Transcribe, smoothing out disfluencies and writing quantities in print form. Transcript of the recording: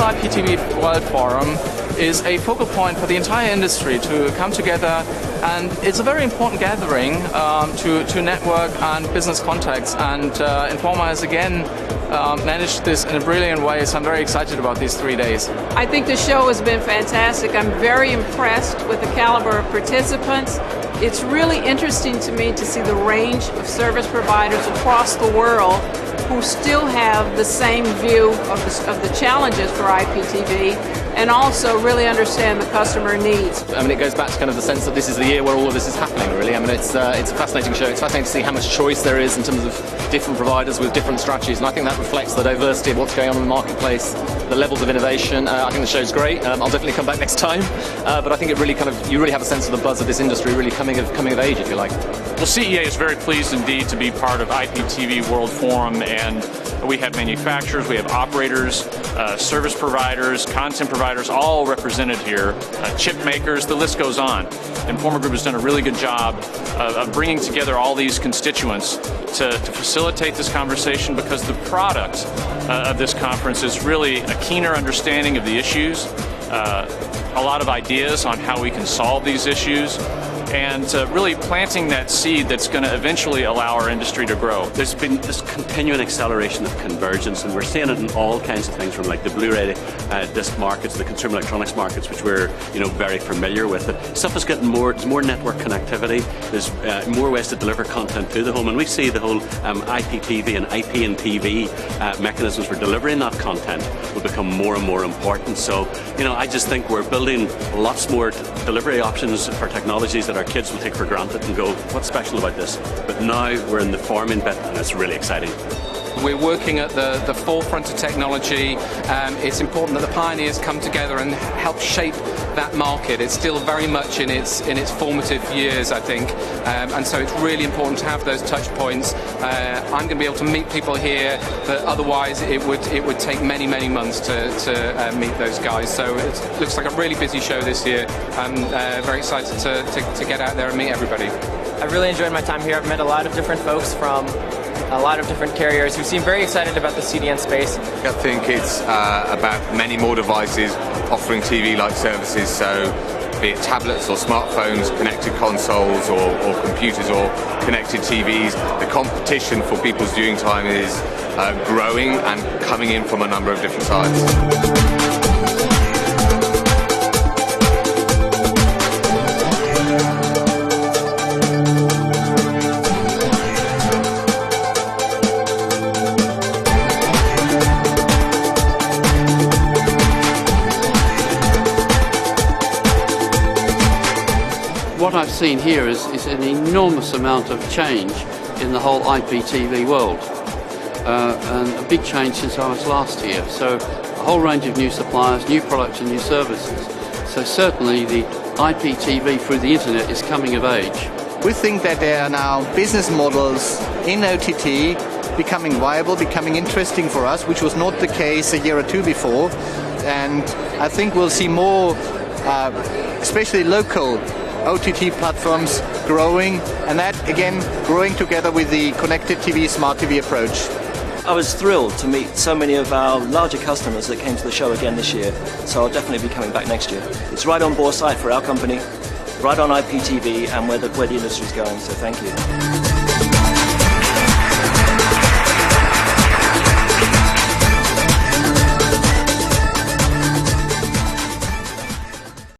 IP&TV World Forum is a focal point for the entire industry to come together, and it's a very important gathering to network and business contacts, and Informa has again managed this in a brilliant way, so I'm very excited about these 3 days. I think the show has been fantastic. I'm very impressed with the caliber of participants. It's really interesting to me to see the range of service providers across the world who still have the same view of the challenges for IPTV, and also really understand the customer needs. I mean, it goes back to kind of the sense that this is the year where all of this is happening, really. I mean, it's a fascinating show. It's fascinating to see how much choice there is in terms of different providers with different strategies, and I think that reflects the diversity of what's going on in the marketplace, the levels of innovation. I think the show's great. I'll definitely come back next time, but I think it really you really have a sense of the buzz of this industry really coming of age, if you like. Well, CEA is very pleased indeed to be part of IP&TV World Forum, and we have manufacturers, we have operators, service providers, content providers, all represented here, chip makers, the list goes on. Informa Group has done a really good job of bringing together all these constituents to facilitate this conversation, because the product of this conference is really a keener understanding of the issues, a lot of ideas on how we can solve these issues, and really planting that seed that's going to eventually allow our industry to grow. There's been this continuing acceleration of convergence, and we're seeing it in all kinds of things, from like the Blu-ray disc markets, the consumer electronics markets, which we're very familiar with. But stuff is getting there's more network connectivity, there's more ways to deliver content to the home, and we see the whole IPTV and IP&TV mechanisms for delivering that content will become more and more important. So, I just think we're building lots more delivery options for technologies that our kids will take for granted and go, what's special about this? But now we're in the forming bit, and it's really exciting. We're working at the forefront of technology. It's important that the pioneers come together and help shape that market. It's still very much in its formative years, I think, and so it's really important to have those touch points. I'm going to be able to meet people here that otherwise it would take many months to meet those guys. So it looks like a really busy show this year. I'm very excited to get out there and meet everybody. I've really enjoyed my time here. I've met a lot of different folks from a lot of different carriers who seem very excited about the CDN space. I think it's about many more devices offering TV-like services, so be it tablets or smartphones, connected consoles or computers or connected TVs. The competition for people's viewing time is growing and coming in from a number of different sides. What I've seen here is an enormous amount of change in the whole IPTV world, and a big change since I was last here. So a whole range of new suppliers, new products and new services. So certainly the IPTV through the internet is coming of age. We think that there are now business models in OTT becoming viable, becoming interesting for us, which was not the case a year or two before. And I think we'll see more, especially local OTT platforms growing, and that again growing together with the connected TV, smart TV approach. I was thrilled to meet so many of our larger customers that came to the show again this year, so I'll definitely be coming back next year. It's right on board site for our company, right on IPTV, and where the industry's going, so thank you.